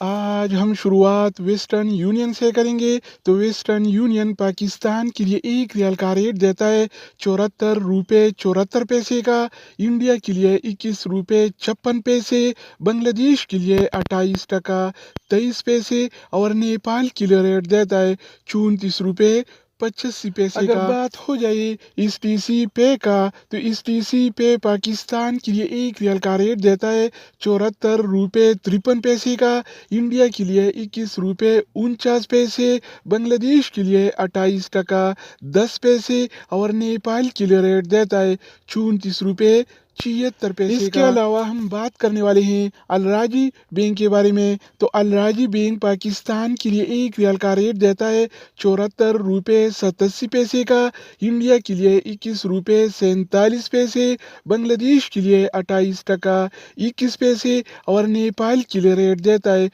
आज हम शुरुआत वेस्टर्न यूनियन से करेंगे। तो वेस्टर्न यूनियन पाकिस्तान के लिए 1 रियाल का रेट देता है 74 रुपये 74 पैसे का। इंडिया के लिए 21 रुपये 56 पैसे। बांग्लादेश के लिए 28 टका 23 पैसे और नेपाल के लिए रेट देता है 34 रुपये 85 पैसे अगर का। बात हो जाए इस टीसी पे का, तो इस टीसी पे पाकिस्तान के लिए 1 रियाल का रेट देता है 74 रुपये 53 पैसे का। इंडिया के लिए 21 रुपये 49 पैसे। बांग्लादेश के लिए 28 टका 10 पैसे और नेपाल के लिए रेट देता है 34 रुपये 76 पैसे इसके अलावा हम बात करने वाले हैं अलराजी बैंक के बारे में। तो अलराजी बैंक पाकिस्तान के लिए 1 रियाल का रेट देता है 74 रुपये 87 पैसे का। इंडिया के लिए 21 रुपये 47 पैसे। बांग्लादेश के लिए 28 टका 21 पैसे और नेपाल के लिए रेट देता है